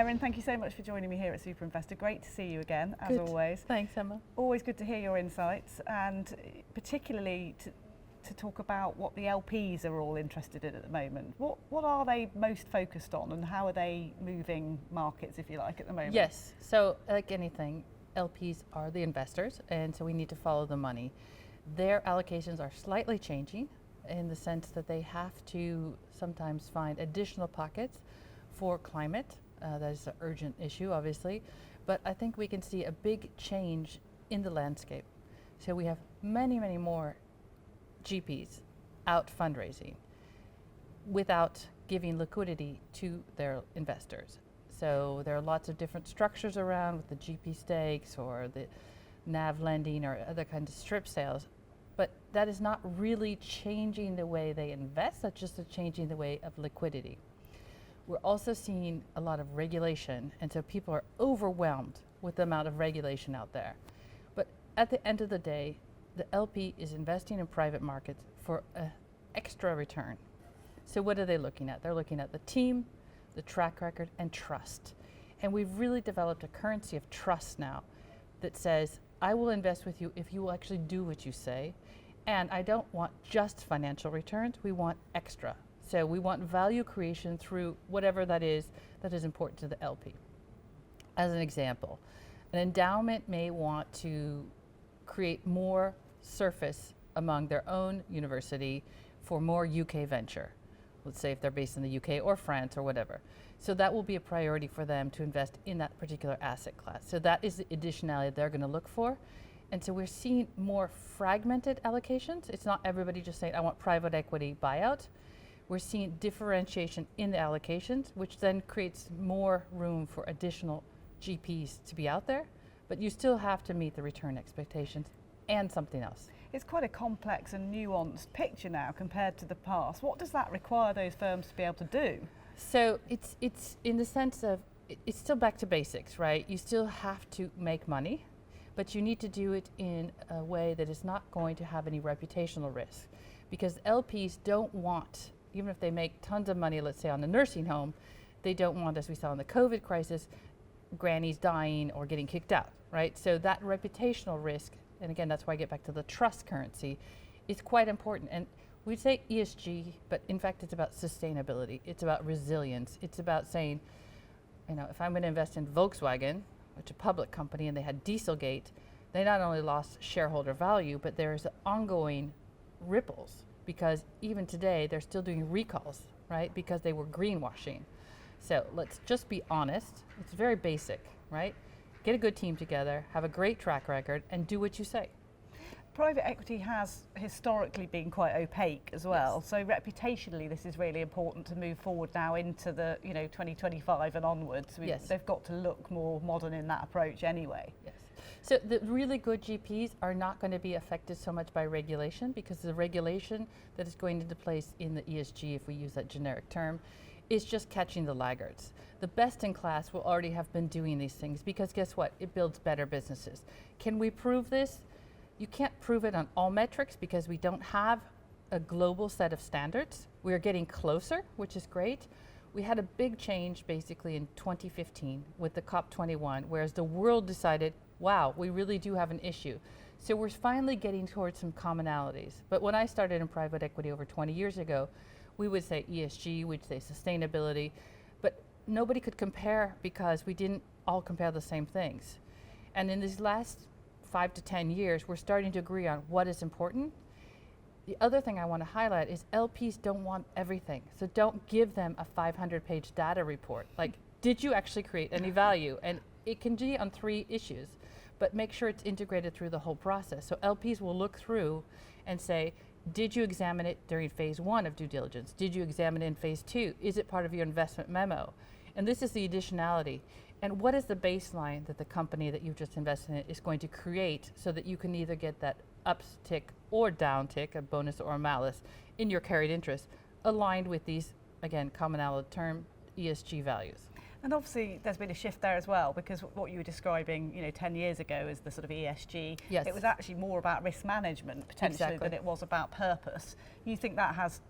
Erin, thank you so much for joining me here at Super Investor. Great to see you again, as always. Thanks, Emma. Always good to hear your insights, and particularly to talk about what the LPs are all interested in at the moment. What are they most focused on, and how are they moving markets, if you like, at the moment? Yes, so like anything, LPs are the investors, and so we need to follow the money. Their allocations are slightly changing in the sense that they have to sometimes find additional pockets for climate. That is an urgent issue, obviously, but I think we can see a big change in the landscape. So we have many, many more GPs out fundraising without giving liquidity to their investors. So there are lots of different structures around with the GP stakes or the NAV lending or other kinds of strip sales, but that is not really changing the way they invest, that's just changing the way of liquidity. We're also seeing a lot of regulation, and so people are overwhelmed with the amount of regulation out there. But at the end of the day, the LP is investing in private markets for an extra return. So what are they looking at? They're looking at the team, the track record, and trust. And we've really developed a currency of trust now that says, I will invest with you if you will actually do what you say. And I don't want just financial returns, we want extra. So we want value creation through whatever that is important to the LP. As an example, an endowment may want to create more surface among their own university for more UK venture. Let's say if they're based in the UK or France or whatever. So that will be a priority for them to invest in that particular asset class. So that is the additionality they're going to look for. And so we're seeing more fragmented allocations. It's not everybody just saying, I want private equity buyout. We're seeing differentiation in the allocations, which then creates more room for additional GPs to be out there, but you still have to meet the return expectations and something else. It's quite a complex and nuanced picture now compared to the past. What does that require those firms to be able to do? So it's in the sense of, it's still back to basics, right? You still have to make money, but you need to do it in a way that is not going to have any reputational risk, because LPs don't want, even if they make tons of money, let's say on a nursing home, they don't want, as we saw in the COVID crisis, grannies dying or getting kicked out, right? So that reputational risk, and again, that's why I get back to the trust currency, is quite important. And we say ESG, but in fact, it's about sustainability. It's about resilience. It's about saying, you know, if I'm going to invest in Volkswagen, which is a public company, and they had Dieselgate, they not only lost shareholder value, but there's ongoing ripples, because even today they're still doing recalls, right? Because they were greenwashing. So let's just be honest. It's very basic, right? Get a good team together, have a great track record, and do what you say. Private equity has historically been quite opaque as well. Yes. So reputationally, this is really important to move forward now into the 2025 and onwards. Yes. They've got to look more modern in that approach anyway. Yes. So the really good GPs are not going to be affected so much by regulation, because the regulation that is going into place in the ESG, if we use that generic term, is just catching the laggards. The best in class will already have been doing these things, because guess what? It builds better businesses. Can we prove this? You can't prove it on all metrics because we don't have a global set of standards. We are getting closer, which is great. We had a big change basically in 2015 with the COP21, whereas the world decided, wow, we really do have an issue. So we're finally getting towards some commonalities. But when I started in private equity over 20 years ago, we would say ESG, we'd say sustainability, but nobody could compare because we didn't all compare the same things. And in these last 5 to 10 years, we're starting to agree on what is important. The other thing I want to highlight is LPs don't want everything. So don't give them a 500-page data report. Like, did you actually create any value? And it can be on 3 issues, but make sure it's integrated through the whole process. So LPs will look through and say, did you examine it during phase 1 of due diligence? Did you examine it in phase 2? Is it part of your investment memo? And this is the additionality. And what is the baseline that the company that you've just invested in is going to create so that you can either get that uptick or downtick, a bonus or a malus, in your carried interest, aligned with these, again, commonality term, ESG values. And obviously there's been a shift there as well, because what you were describing 10 years ago as the sort of ESG, yes. It was actually more about risk management potentially than it was about purpose. You think that has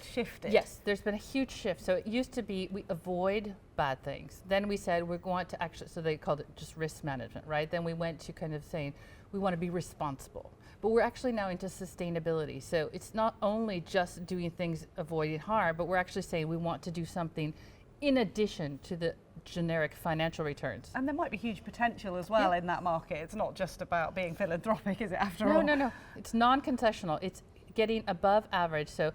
shifted? Yes, there's been a huge shift. So it used to be we avoid bad things. Then we said we're going to actually, so they called it just risk management, right? Then we went to kind of saying we want to be responsible. But we're actually now into sustainability. So it's not only just doing things avoiding harm, but we're actually saying we want to do something in addition to the generic financial returns. And there might be huge potential as well in that market. It's not just about being philanthropic, is it, after all? No. It's non-concessional. It's getting above average. So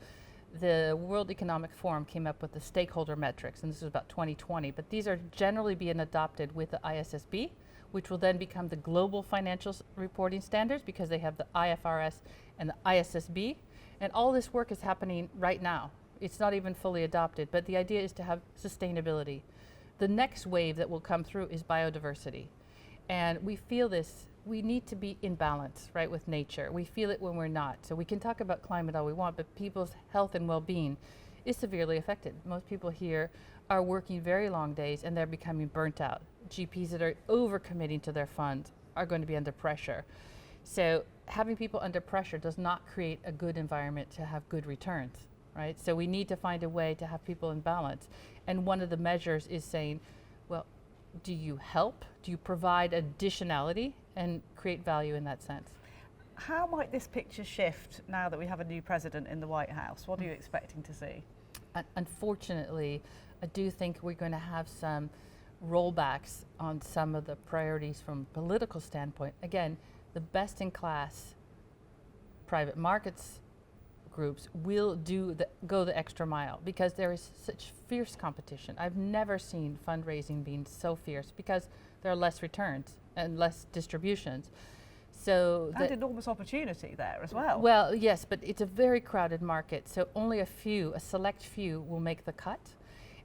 the World Economic Forum came up with the stakeholder metrics, and this was about 2020, but these are generally being adopted with the ISSB, which will then become the global financial reporting standards because they have the IFRS and the ISSB. And all this work is happening right now. It's not even fully adopted, but the idea is to have sustainability. The next wave that will come through is biodiversity. And we feel this, we need to be in balance, right, with nature. We feel it when we're not. So we can talk about climate all we want, but people's health and well-being is severely affected. Most people here are working very long days and they're becoming burnt out. GPs that are overcommitting to their funds are going to be under pressure. So having people under pressure does not create a good environment to have good returns, right? So we need to find a way to have people in balance. And one of the measures is saying, well, do you help? Do you provide additionality and create value in that sense? How might this picture shift now that we have a new president in the White House? What are you expecting to see? Unfortunately, I do think we're going to have some rollbacks on some of the priorities from a political standpoint. Again, the best in class private markets groups will go the extra mile because there is such fierce competition. I've never seen fundraising being so fierce because there are less returns and less distributions. So and enormous opportunity there as well. Well, yes, but it's a very crowded market. So only a select few will make the cut.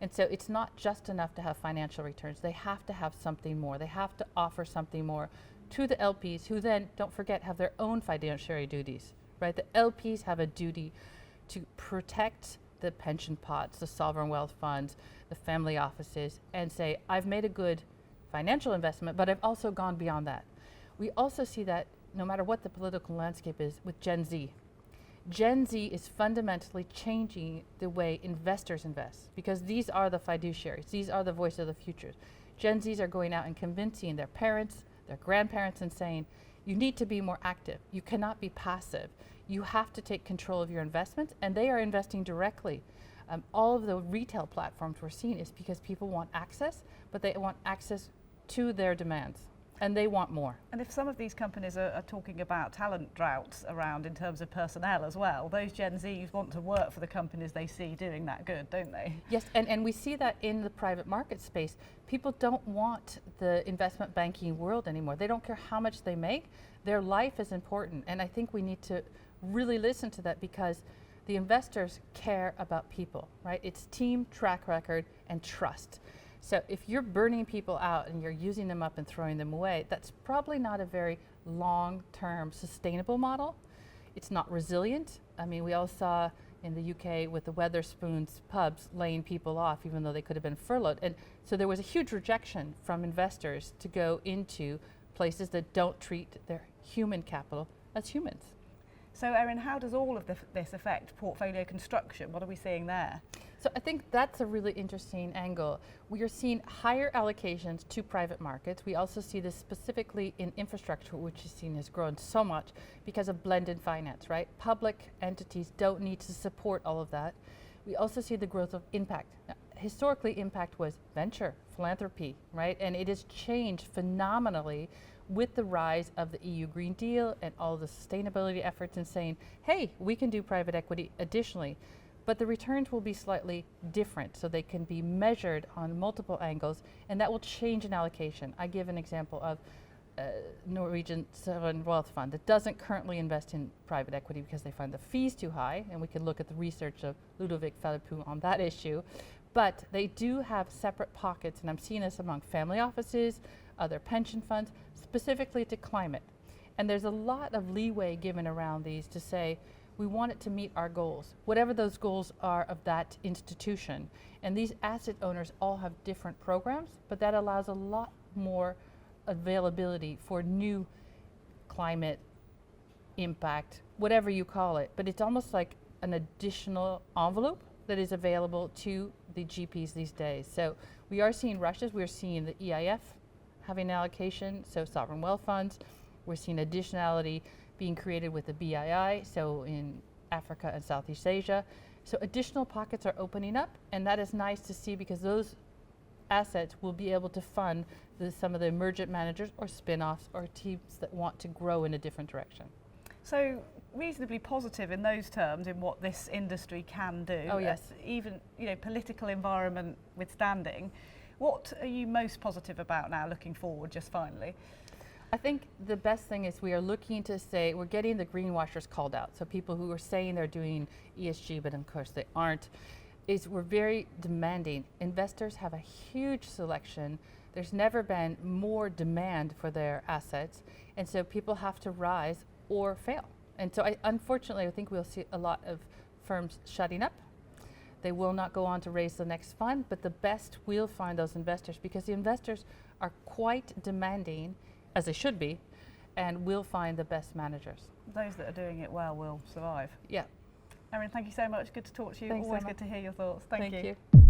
And so it's not just enough to have financial returns. They have to have something more. They have to offer something more to the LPs, who then, don't forget, have their own fiduciary duties, right? The LPs have a duty to protect the pension pots, the sovereign wealth funds, the family offices, and say, I've made a good financial investment, but I've also gone beyond that. We also see that no matter what the political landscape is with Gen Z. Gen Z is fundamentally changing the way investors invest because these are the fiduciaries. These are the voice of the future. Gen Zs are going out and convincing their parents, their grandparents, and saying, you need to be more active. You cannot be passive. You have to take control of your investments, and they are investing directly. All of the retail platforms we're seeing is because people want access, but they want access to their demands. And they want more. And if some of these companies are talking about talent droughts around in terms of personnel as well, those Gen Zs want to work for the companies they see doing that good, don't they? Yes, and we see that in the private market space. People don't want the investment banking world anymore. They don't care how much they make. Their life is important. And I think we need to really listen to that because the investors care about people, right? It's team, track record, and trust. So if you're burning people out and you're using them up and throwing them away, that's probably not a very long-term sustainable model. It's not resilient. I mean, we all saw in the UK with the Wetherspoons pubs laying people off even though they could have been furloughed. And so there was a huge rejection from investors to go into places that don't treat their human capital as humans. So Erin, how does all of this affect portfolio construction? What are we seeing there? So I think that's a really interesting angle. We are seeing higher allocations to private markets. We also see this specifically in infrastructure, which is seen has grown so much because of blended finance, right? Public entities don't need to support all of that. We also see the growth of impact. Now, historically, impact was venture, philanthropy, right? And it has changed phenomenally with the rise of the EU Green Deal and all the sustainability efforts and saying, hey, we can do private equity additionally. But the returns will be slightly different, so they can be measured on multiple angles, and that will change an allocation. I give an example of Norwegian Sovereign Wealth Fund that doesn't currently invest in private equity because they find the fees too high, and we can look at the research of Ludovic Philippou on that issue. But they do have separate pockets, and I'm seeing this among family offices, other pension funds, specifically to climate. And there's a lot of leeway given around these to say, we want it to meet our goals, whatever those goals are of that institution. And these asset owners all have different programs, but that allows a lot more availability for new climate impact, whatever you call it. But it's almost like an additional envelope that is available to the GPs these days. So we are seeing rushes. We're seeing the EIF having allocation, so sovereign wealth funds. We're seeing additionality being created with the BII, so in Africa and Southeast Asia. So additional pockets are opening up, and that is nice to see because those assets will be able to fund some of the emergent managers or spin-offs or teams that want to grow in a different direction. So reasonably positive in those terms in what this industry can do. Oh yes. Even, political environment withstanding. What are you most positive about now looking forward, just finally? I think the best thing is we are looking to say we're getting the greenwashers called out. So people who are saying they're doing ESG, but of course they aren't, we're very demanding. Investors have a huge selection. There's never been more demand for their assets. And so people have to rise or fail. And so unfortunately, I think we'll see a lot of firms shutting up. They will not go on to raise the next fund, but the best will find those investors because the investors are quite demanding, as they should be, and will find the best managers. Those that are doing it well will survive. Yeah. Erin, thank you so much. Good to talk to you. Thanks, Always Emma. good to hear your thoughts. Thank you. You.